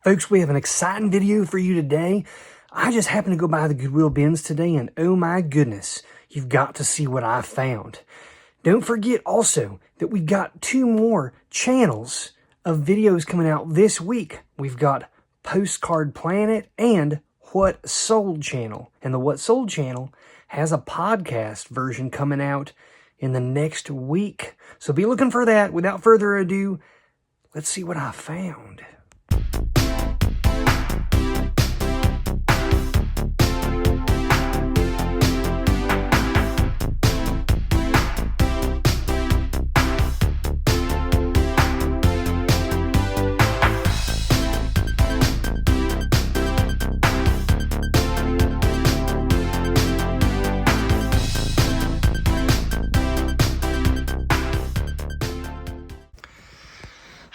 Folks, we have an exciting video for you today. I just happened to go by the Goodwill bins today, and oh my goodness, you've got to see what I found. Don't forget also that we've got 2 more channels of videos coming out this week. We've got Postcard Planet and What Sold channel. And the What Sold channel has a podcast version coming out in the next week. So be looking for that. Without further ado, let's see what I found.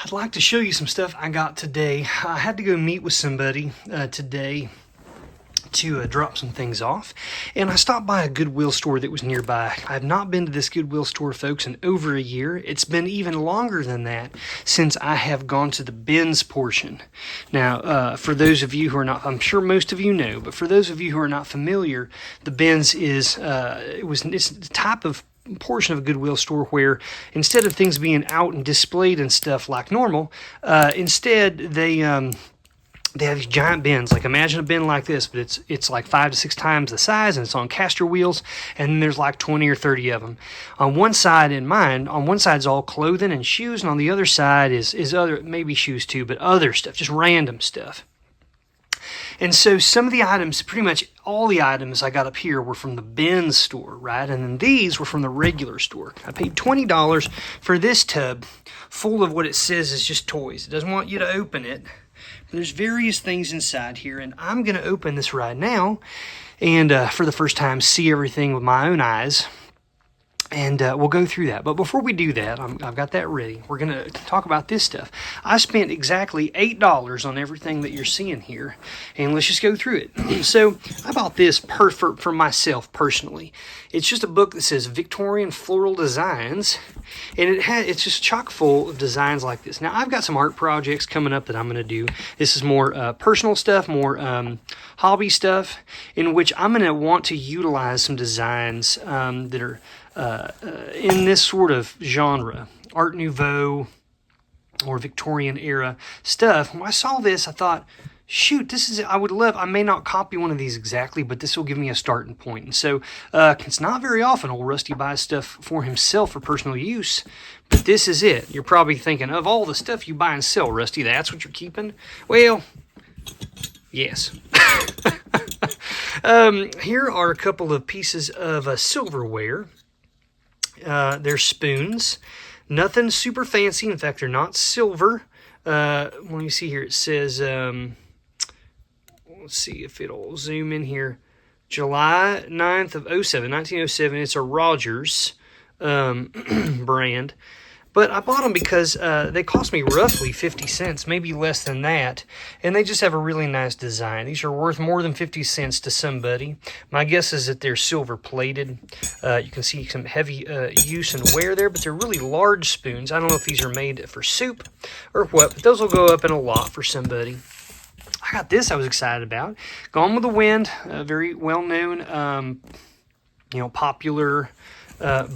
I'd like to show you some stuff I got today. I had to go meet with somebody today to drop some things off, and I stopped by a Goodwill store that was nearby. I have not been to this Goodwill store, folks, in over a year. It's been even longer than that since I have gone to the bins portion. Now, for those of you who are not, I'm sure most of you know, but for those of you who are not familiar, the bins is it's the type of portion of a Goodwill store where instead of things being out and displayed and stuff like normal, instead they have these giant bins. Like, imagine a bin like this, but it's like 5 to 6 times the size, and it's on caster wheels, and there's like 20 or 30 of them. On one side, on one side is all clothing and shoes, and on the other side is other, maybe shoes too, but other stuff, just random stuff. And so some of the items, pretty much all the items I got up here were from the bin store, right? And then these were from the regular store. I paid $20 for this tub full of what it says is just toys. It doesn't want you to open it. There's various things inside here, and I'm going to open this right now and for the first time see everything with my own eyes. And we'll go through that. But before we do that, I've got that ready. We're going to talk about this stuff. I spent exactly $8 on everything that you're seeing here. And let's just go through it. So I bought this for myself personally. It's just a book that says Victorian Floral Designs. And it's just chock full of designs like this. Now, I've got some art projects coming up that I'm going to do. This is more personal stuff, more hobby stuff, in which I'm going to want to utilize some designs that are in this sort of genre, Art Nouveau or Victorian era stuff. When I saw this, I thought, shoot, I may not copy one of these exactly, but this will give me a starting point. And so it's not very often old Rusty buys stuff for himself for personal use, but this is it. You're probably thinking, of all the stuff you buy and sell, Rusty, that's what you're keeping? Well, yes. Here are a couple of pieces of silverware. They're spoons. Nothing super fancy. In fact, they're not silver. Let me see here. It says, let's see if it'll zoom in here. July 9th of 1907. It's a Rogers brand. But I bought them because they cost me roughly 50 cents, maybe less than that, and they just have a really nice design. These are worth more than 50 cents to somebody. My guess is that they're silver plated. You can see some heavy use and wear there, but they're really large spoons. I don't know if these are made for soup or what, but those will go up in a lot for somebody. I got this I was excited about. Gone with the Wind, a very well-known, popular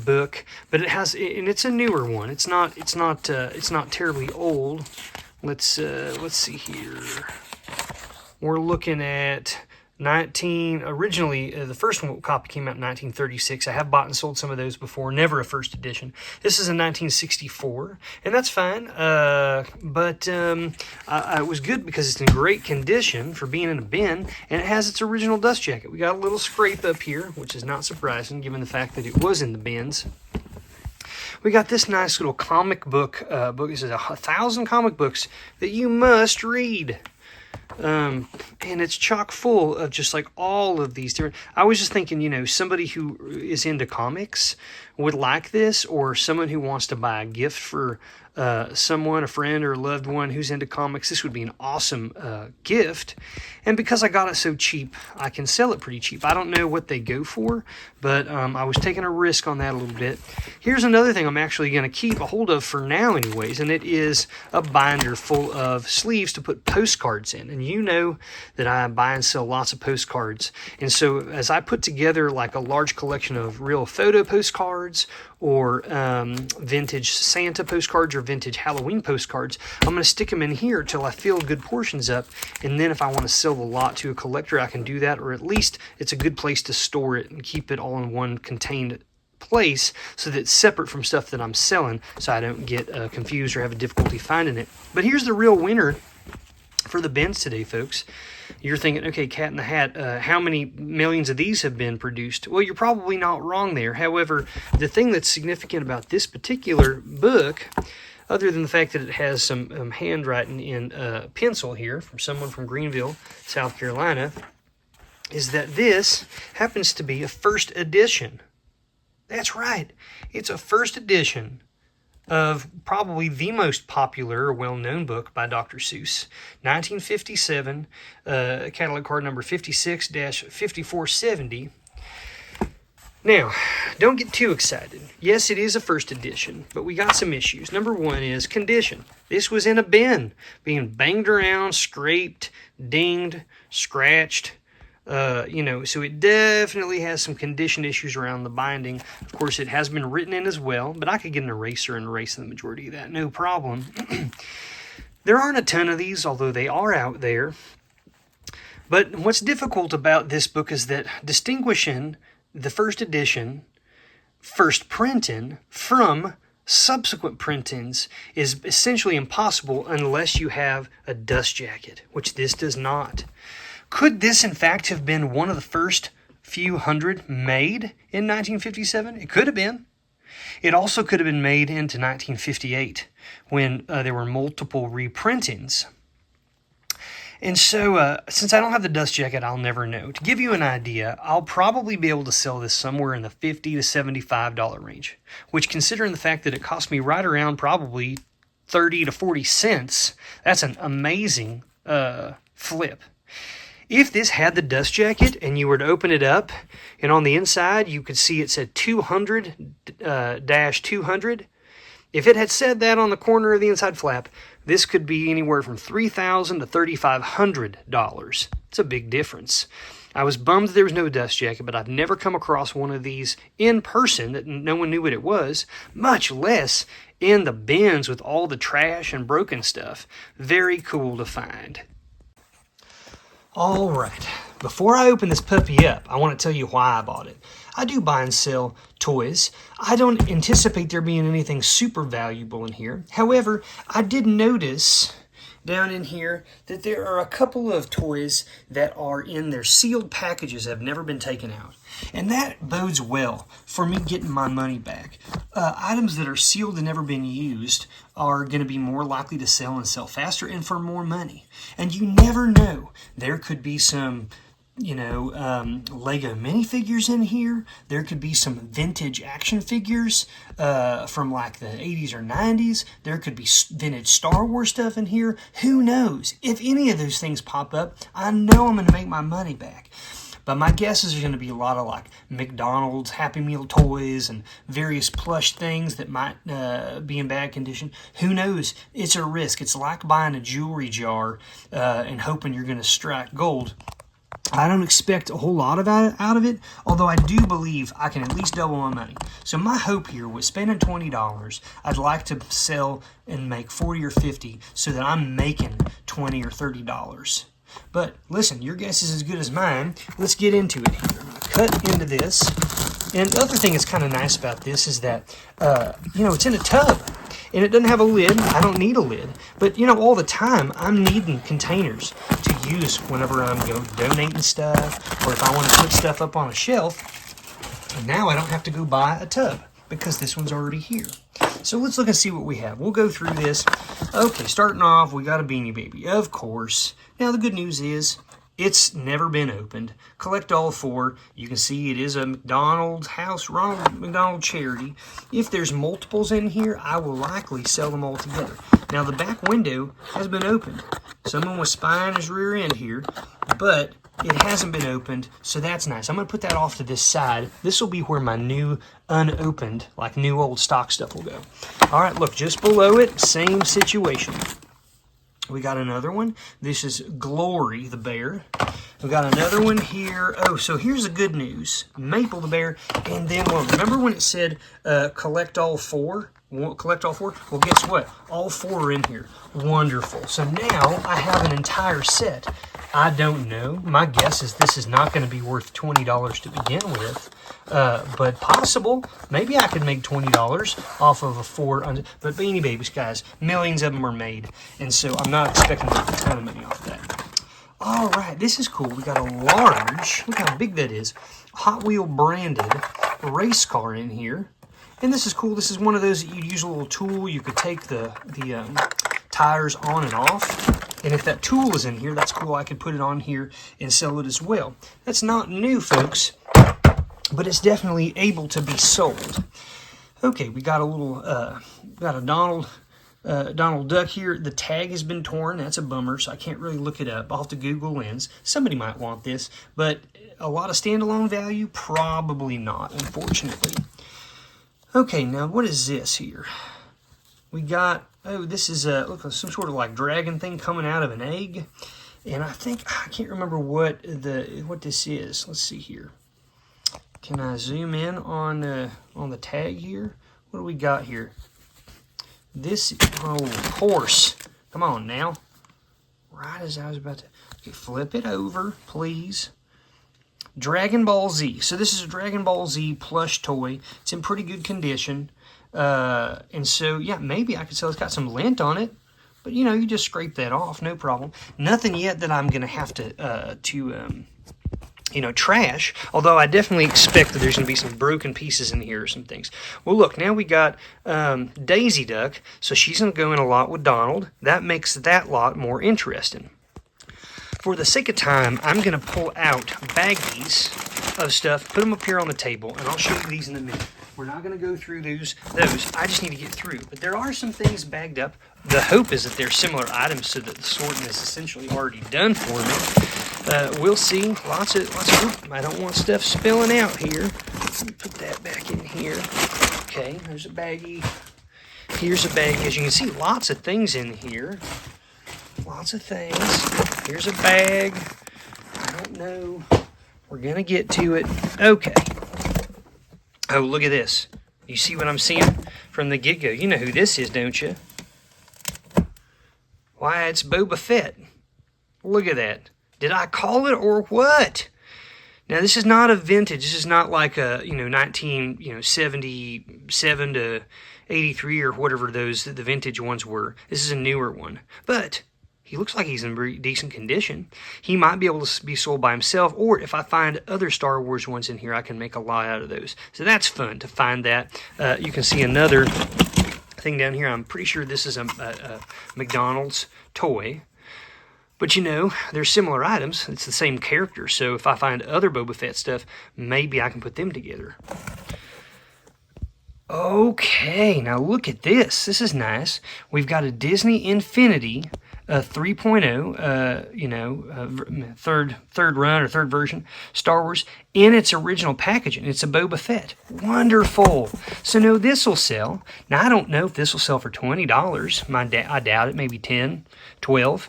book, but it's a newer one. It's not terribly old. Let's see here. We're looking at originally the first one copy came out in 1936. I have bought and sold some of those before, never a first edition. This is in 1964, and that's fine. But it was good because it's in great condition for being in a bin, and it has its original dust jacket. We got a little scrape up here, which is not surprising given the fact that it was in the bins. We got this nice little comic book. This is 1,000 comic books that you must read. And it's chock full of just like all of these different. I was just thinking, somebody who is into comics would like this, or someone who wants to buy a gift for someone, a friend or a loved one who's into comics, this would be an awesome gift. And because I got it so cheap, I can sell it pretty cheap. I don't know what they go for, but I was taking a risk on that a little bit. Here's another thing I'm actually going to keep a hold of for now anyways, and it is a binder full of sleeves to put postcards in. And you know that I buy and sell lots of postcards. And so as I put together like a large collection of real photo postcards, or vintage Santa postcards or vintage Halloween postcards, I'm going to stick them in here till I fill good portions up, and then if I want to sell the lot to a collector, I can do that, or at least it's a good place to store it and keep it all in one contained place so that it's separate from stuff that I'm selling, so I don't get confused or have a difficulty finding it. But here's the real winner for the bins today, folks. You're thinking, okay, Cat in the Hat, how many millions of these have been produced? Well, you're probably not wrong there. However, the thing that's significant about this particular book, other than the fact that it has some handwriting in pencil here from someone from Greenville, South Carolina, is that this happens to be a first edition. That's right. It's a first edition of probably the most popular or well-known book by Dr. Seuss, 1957, catalog card number 56-5470. Now, don't get too excited. Yes, it is a first edition, but we got some issues. Number one is condition. This was in a bin, being banged around, scraped, dinged, scratched. So it definitely has some condition issues around the binding. Of course, it has been written in as well, but I could get an eraser and erase the majority of that, no problem. There aren't a ton of these, although they are out there. But what's difficult about this book is that distinguishing the first edition, first printing, from subsequent printings is essentially impossible unless you have a dust jacket, which this does not. Could this, in fact, have been one of the first few hundred made in 1957? It could have been. It also could have been made into 1958 when there were multiple reprintings. And so, since I don't have the dust jacket, I'll never know. To give you an idea, I'll probably be able to sell this somewhere in the $50 to $75 range, which, considering the fact that it cost me right around probably 30 to 40 cents, that's an amazing flip. If this had the dust jacket and you were to open it up, and on the inside you could see it said 200-200, if it had said that on the corner of the inside flap, this could be anywhere from $3,000 to $3,500. It's a big difference. I was bummed there was no dust jacket, but I've never come across one of these in person that no one knew what it was, much less in the bins with all the trash and broken stuff. Very cool to find. All right, before I open this puppy up, I want to tell you why I bought it. I do buy and sell toys. I don't anticipate there being anything super valuable in here. However, I did notice down in here that there are a couple of toys that are in their sealed packages that have never been taken out. And that bodes well for me getting my money back. Items that are sealed and never been used are going to be more likely to sell and sell faster and for more money. And you never know. There could be some Lego minifigures in here. There could be some vintage action figures from like the 80s or 90s. There could be vintage Star Wars stuff in here. Who knows? If any of those things pop up, I know I'm going to make my money back. But my guess is there's going to be a lot of like McDonald's Happy Meal toys and various plush things that might be in bad condition. Who knows? It's a risk. It's like buying a jewelry jar and hoping you're going to strike gold. I don't expect a whole lot out of it, although I do believe I can at least double my money. So my hope here was spending $20, I'd like to sell and make $40 or $50 so that I'm making $20 or $30. But listen, your guess is as good as mine. Let's get into it here. I'm going to cut into this. And the other thing that's kind of nice about this is that, it's in a tub. And it doesn't have a lid. I don't need a lid. But, all the time, I'm needing containers to use whenever I'm donating stuff or if I want to put stuff up on a shelf. And now I don't have to go buy a tub because this one's already here. So let's look and see what we have. We'll go through this. Okay, starting off, we got a Beanie Baby, of course. Now, the good news is It's never been opened. Collect all four. You can see it is a McDonald's house, Ronald McDonald charity. If there's multiples in here, I will likely sell them all together. Now the back window has been opened. Someone was spying his rear end here, but it hasn't been opened, so that's nice. I'm going to put that off to this side. This will be where my new unopened, like new old stock stuff will go. All right, look, just below it, same situation. We got another one. This is Glory the bear. We got another one here. Oh, so here's the good news. Maple the bear. And then, well, remember when it said collect all four? Collect all four? Well, guess what? All four are in here. Wonderful. So now I have an entire set. I don't know. My guess is this is not going to be worth $20 to begin with. But possible. Maybe I could make $20 off of a four. But Beanie Babies, guys, millions of them are made. And so I'm not expecting to make a ton of money off of that. All right, this is cool. We got a large, look how big that is, Hot Wheel branded race car in here. And this is cool. This is one of those that you'd use a little tool. You could take the tires on and off. And if that tool is in here, that's cool. I could put it on here and sell it as well. That's not new, folks, but it's definitely able to be sold. Okay, we got a little, got a Donald Duck here. The tag has been torn. That's a bummer, so I can't really look it up. I'll have to Google Lens. Somebody might want this, but a lot of standalone value? Probably not, unfortunately. Okay, now what is this here? We got, oh, this is look, some sort of like dragon thing coming out of an egg. And I can't remember what this is. Let's see here. Can I zoom in on the tag here? What do we got here? This, oh, horse. Come on now. Right as I was about to, okay, flip it over, please. Dragon Ball Z. So this is a Dragon Ball Z plush toy. It's in pretty good condition. And so, yeah, maybe I could sell it. It's got some lint on it. But, you know, you just scrape that off. No problem. Nothing yet that I'm going to have to trash. Although I definitely expect that there's going to be some broken pieces in here or some things. Well, look, now we got Daisy Duck. So she's going to go in a lot with Donald. That makes that lot more interesting. For the sake of time, I'm going to pull out baggies of stuff, put them up here on the table, and I'll show you these in a minute. We're not going to go through those. I just need to get through. But there are some things bagged up. The hope is that they're similar items so that the sorting is essentially already done for me. We'll see. Lots of, I don't want stuff spilling out here. Let me put that back in here. Okay, there's a baggie. Here's a baggie. As you can see, lots of things in here. Lots of things. Here's a bag. I don't know. We're going to get to it. Okay. Oh, look at this. You see what I'm seeing from the get-go? You know who this is, don't you? Why, it's Boba Fett. Look at that. Did I call it or what? Now, this is not a vintage. This is not like a, 1977 to 83 or whatever the vintage ones were. This is a newer one. But he looks like he's in pretty decent condition. He might be able to be sold by himself, or if I find other Star Wars ones in here, I can make a lot out of those. So that's fun to find that. You can see another thing down here. I'm pretty sure this is a McDonald's toy. But they're similar items. It's the same character. So if I find other Boba Fett stuff, maybe I can put them together. Okay, now look at this. This is nice. We've got a Disney Infinity 3.0, third run or third version, Star Wars, in its original packaging. It's a Boba Fett. Wonderful. So no, this will sell. Now, I don't know if this will sell for $20. I doubt it, maybe $10, $12.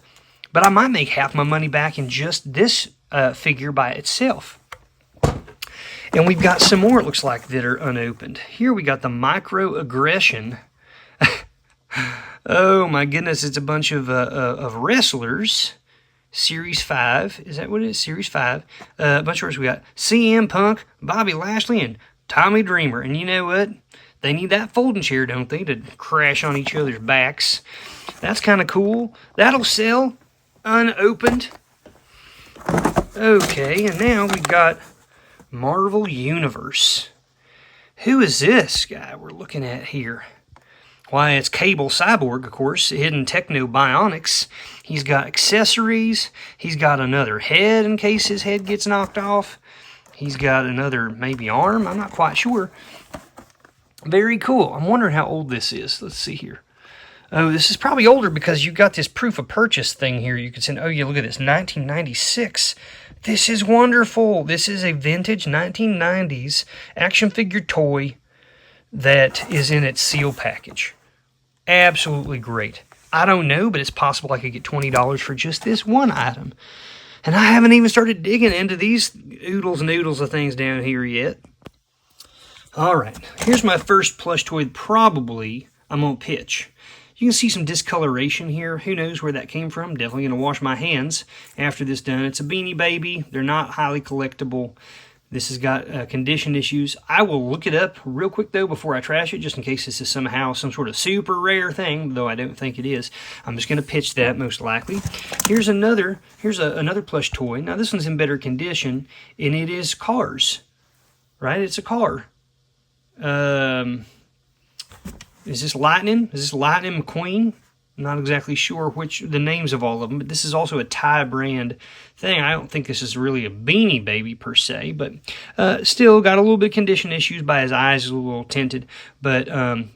But I might make half my money back in just this figure by itself. And we've got some more, it looks like, that are unopened. Here we got the Microaggression. Oh my goodness, it's a bunch of wrestlers. Series 5. Is that what it is? Series 5. A bunch of wrestlers. We got CM Punk, Bobby Lashley, and Tommy Dreamer. And you know what? They need that folding chair, don't they, to crash on each other's backs. That's kind of cool. That'll sell unopened. Okay, and now we've got Marvel Universe. Who is this guy we're looking at here? Why, it's Cable Cyborg, of course, hidden Techno Bionics. He's got accessories. He's got another head in case his head gets knocked off. He's got another maybe arm. I'm not quite sure. Very cool. I'm wondering how old this is. Let's see here. Oh, this is probably older because you got this proof of purchase thing here. You can send, oh yeah, look at this, 1996. This is wonderful. This is a vintage 1990s action figure toy that is in its seal package. Absolutely great. I don't know, but it's possible I could get $20 for just this one item. And I haven't even started digging into these oodles and oodles of things down here yet. All right, here's my first plush toy probably I'm going to pitch. You can see some discoloration here. Who knows where that came from? Definitely going to wash my hands after this done. It's a Beanie Baby. They're not highly collectible. This has got condition issues. I will look it up real quick, though, before I trash it, just in case this is somehow some sort of super rare thing, though I don't think it is. I'm just going to pitch that, most likely. Here's another plush toy. Now, this one's in better condition, and it is Cars, right? It's a car. Is this Lightning? Is this Lightning McQueen? I'm not exactly sure which the names of all of them, but this is also a Thai brand thing. I don't think this is really a Beanie Baby per se, but still got a little bit of condition issues by his eyes, a little tinted, but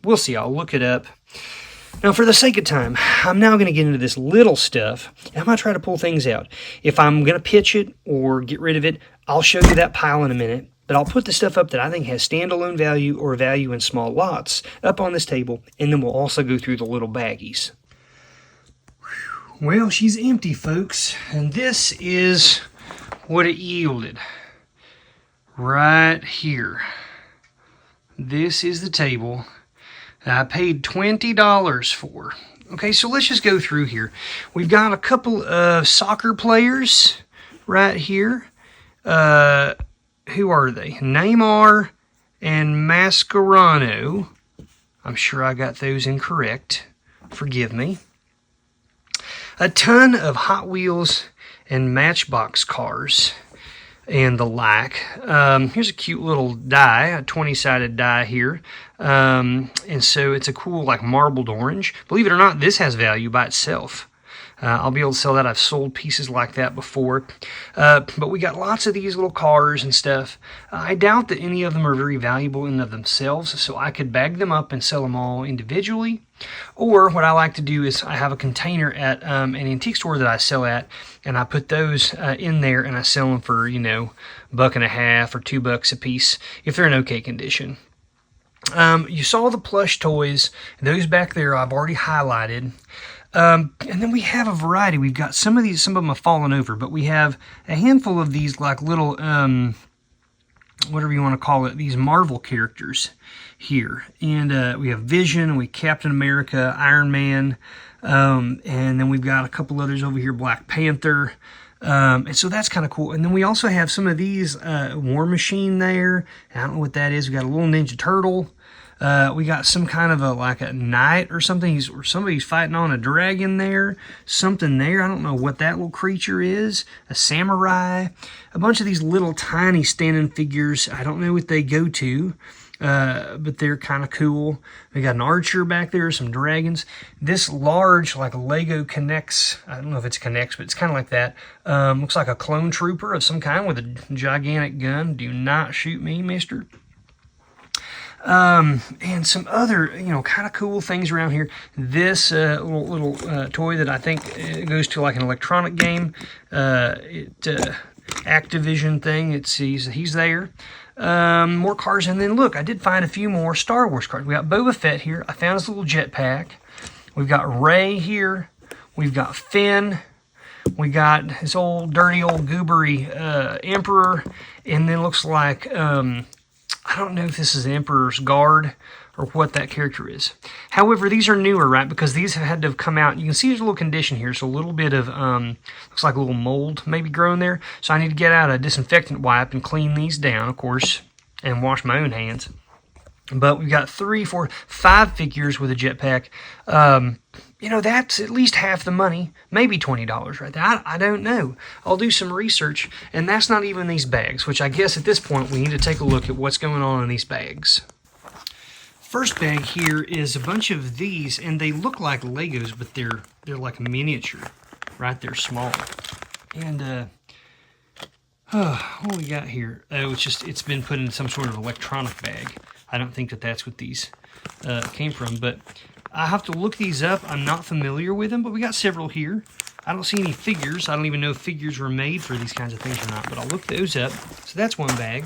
we'll see. I'll look it up. Now, for the sake of time, I'm now going to get into this little stuff, and I'm going to try to pull things out. If I'm going to pitch it or get rid of it, I'll show you that pile in a minute. But I'll put the stuff up that I think has standalone value or value in small lots up on this table, and then we'll also go through the little baggies. Well, she's empty, folks, and this is what it yielded right here. This is the table that I paid $20 for. Okay, so let's just go through here. We've got a couple of soccer players right here. Who are they? Neymar and Mascherano. I'm sure I got those incorrect. Forgive me. A ton of Hot Wheels and Matchbox cars and the like. Here's a cute little die, a 20-sided die here. And so it's a cool, like, marbled orange. Believe it or not, this has value by itself. I'll be able to sell that. I've sold pieces like that before. But we got lots of these little cars and stuff. I doubt that any of them are very valuable in and of themselves, so I could bag them up and sell them all individually. Or what I like to do is I have a container at an antique store that I sell at, and I put those in there and I sell them for, you know, $1.50 or $2 a piece if they're in okay condition. You saw the plush toys. Those back there I've already highlighted. And then we have a variety. We've got some of them have fallen over, but we have a handful of these, like, little, whatever you want to call it, these Marvel characters here. And we have Vision, we have Captain America, Iron Man, and then we've got a couple others over here, Black Panther. And so that's kind of cool. And then we also have some of these War Machine there. I don't know what that is. We got a little Ninja Turtle. We got some kind of a knight or something. Or somebody's fighting on a dragon there. Something there. I don't know what that little creature is. A samurai. A bunch of these little tiny standing figures. I don't know what they go to. But they're kind of cool. We got an archer back there, some dragons. This large, like, Lego Connects, I don't know if it's Connects, but it's kind of like that. Looks like a clone trooper of some kind with a gigantic gun. Do not shoot me, mister. And some other, kind of cool things around here. This little toy that I think goes to, like, an electronic game. Activision thing. He's there. More cars, and then look, I did find a few more Star Wars cars. We got Boba Fett here. I found his little jetpack. We've got Rey here. We've got Finn. We got this old dirty old goobery Emperor, and then looks like I don't know if this is the Emperor's Guard or what that character is. However, these are newer, right? Because these have had to have come out. You can see there's a little condition here, so a little bit of, looks like a little mold maybe growing there. So I need to get out a disinfectant wipe and clean these down, of course, and wash my own hands. But we've got 3, 4, 5 figures with a jetpack. That's at least half the money, maybe $20 right there. I don't know. I'll do some research, and that's not even these bags, which I guess at this point we need to take a look at what's going on in these bags. First bag here is a bunch of these, and they look like Legos, but they're like miniature, right? They're small. And what we got here? Oh, it's been put in some sort of electronic bag. I don't think that that's what these came from, but I have to look these up. I'm not familiar with them, but we got several here. I don't see any figures. I don't even know if figures were made for these kinds of things or not, but I'll look those up. So that's one bag.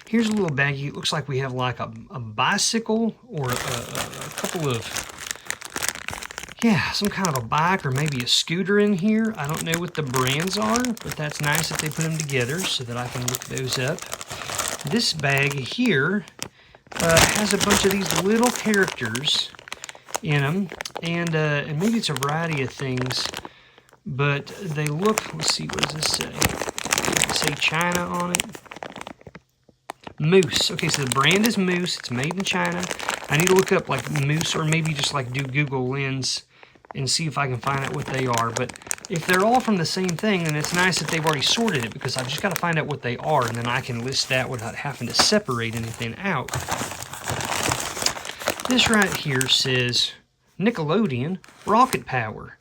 Here's a little baggie. It looks like we have like a bicycle or a couple of, yeah, some kind of a bike or maybe a scooter in here. I don't know what the brands are, but that's nice that they put them together so that I can look those up. This bag here has a bunch of these little characters in them, and maybe it's a variety of things, but they look, let's see, what does this say? Does it say China on it? Moose. Okay, so the brand is Moose. It's made in China. I need to look up like Moose, or maybe just like do Google Lens and see if I can find out what they are. But if they're all from the same thing, then it's nice that they've already sorted it, because I've just got to find out what they are, and then I can list that without having to separate anything out. This right here says Nickelodeon Rocket Power.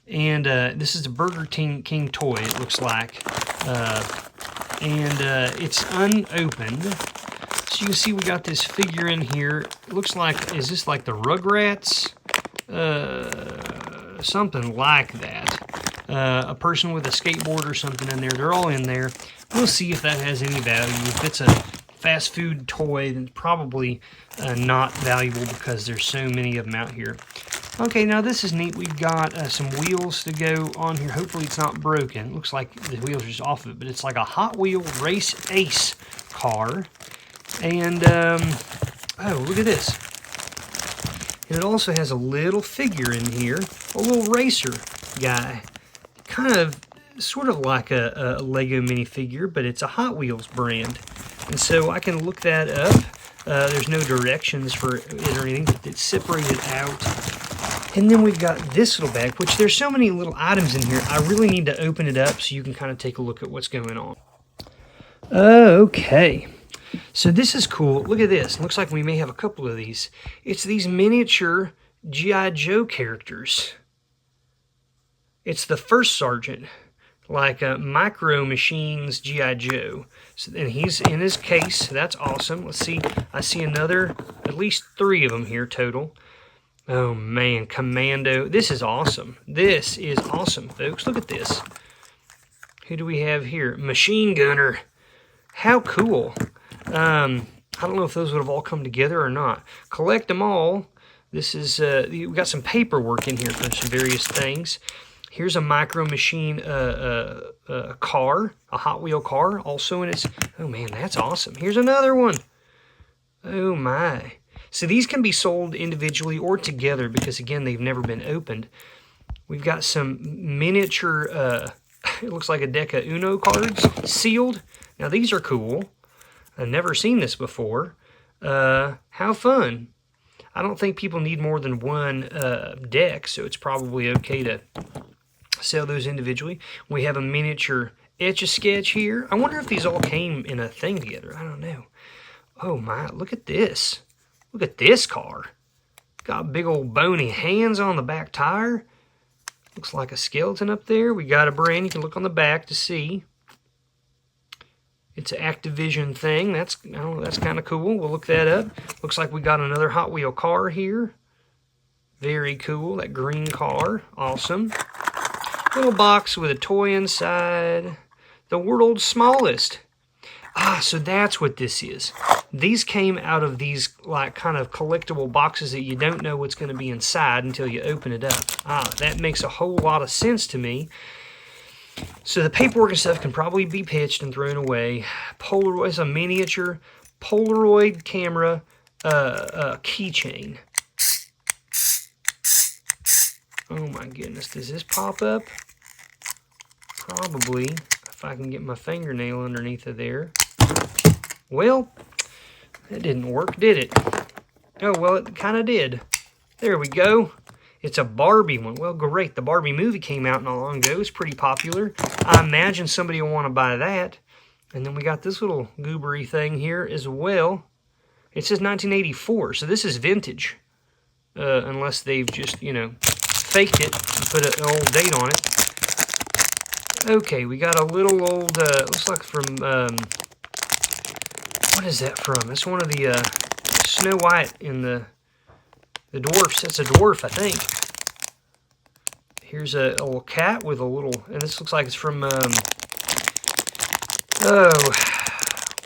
And this is a Burger King toy, it looks like. It's unopened. So you can see we got this figure in here. It looks like, is this like the Rugrats? Something like that. A person with a skateboard or something in there. They're all in there. We'll see if that has any value. If it's a fast food toy, then probably not valuable, because there's so many of them out here. Okay, now this is neat. We've got some wheels to go on here. Hopefully it's not broken. Looks like the wheels are just off of it, but it's like a Hot Wheel Race Ace car. And, oh, look at this. And it also has a little figure in here, a little racer guy. Kind of, sort of like a Lego minifigure, but it's a Hot Wheels brand. And so I can look that up. There's no directions for it or anything, but it's separated out. And then we've got this little bag, which there's so many little items in here. I really need to open it up so you can kind of take a look at what's going on. Okay. So this is cool. Look at this. It looks like we may have a couple of these. It's these miniature G.I. Joe characters. It's the First Sergeant, like Micro Machines G.I. Joe. So, and he's in his case. That's awesome. Let's see. I see at least 3 of them here total. Oh man, Commando. This is awesome. This is awesome, folks. Look at this. Who do we have here? Machine Gunner. How cool. I don't know if those would have all come together or not. Collect them all. This is, we got some paperwork in here for some various things. Here's a Micro Machine car, a Hot Wheel car, also in its, oh man, that's awesome. Here's another one. Oh my. So these can be sold individually or together, because again, they've never been opened. We've got some miniature, it looks like a deck of Uno cards, sealed. Now these are cool. I've never seen this before. How fun. I don't think people need more than one deck, so it's probably okay to sell those individually. We have a miniature Etch-a-Sketch here. I wonder if these all came in a thing together. I don't know. Oh my, look at this. Look at this car. Got big old bony hands on the back tire. Looks like a skeleton up there. We got a brand. You can look on the back to see. It's an Activision thing. That's kind of cool. We'll look that up. Looks like we got another Hot Wheel car here. Very cool. That green car. Awesome. Little box with a toy inside. The world's smallest. Ah, so that's what this is. These came out of these like kind of collectible boxes that you don't know what's going to be inside until you open it up. Ah, that makes a whole lot of sense to me. So the paperwork and stuff can probably be pitched and thrown away. Polaroid is a miniature Polaroid camera keychain. Oh my goodness, does this pop up? Probably, if I can get my fingernail underneath of there. Well, that didn't work, did it? Oh, well, it kind of did. There we go. It's a Barbie one. Well, great. The Barbie movie came out not long ago. It's pretty popular. I imagine somebody will want to buy that. And then we got this little goobery thing here as well. It says 1984, so this is vintage. Unless they've just, you know, faked it and put an old date on it. Okay, we got a little old, looks like from, what is that from? It's one of the Snow White and the dwarfs. That's a dwarf, I think. Here's a little cat with a little, and this looks like it's from, oh,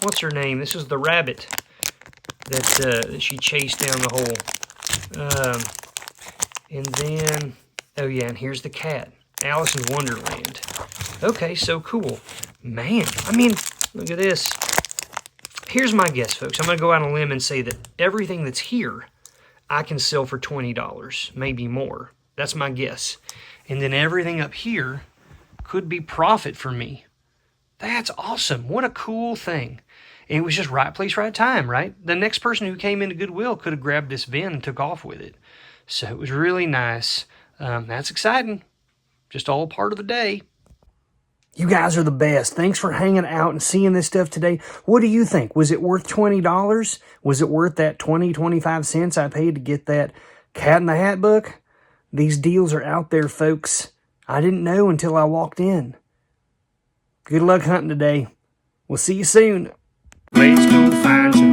what's her name? This is the rabbit that she chased down the hole. And then, oh yeah, and here's the cat. Alice in Wonderland. Okay, so cool. Man, I mean, look at this. Here's my guess, folks. I'm going to go out on a limb and say that everything that's here, I can sell for $20, maybe more. That's my guess. And then everything up here could be profit for me. That's awesome. What a cool thing. And it was just right place, right time, right? The next person who came into Goodwill could have grabbed this bin and took off with it. So it was really nice. That's exciting. Just all part of the day. You guys are the best. Thanks for hanging out and seeing this stuff today. What do you think? Was it worth $20? Was it worth that 25 cents I paid to get that Cat in the Hat book? These deals are out there, folks. I didn't know until I walked in. Good luck hunting today. We'll see you soon. Let's go find some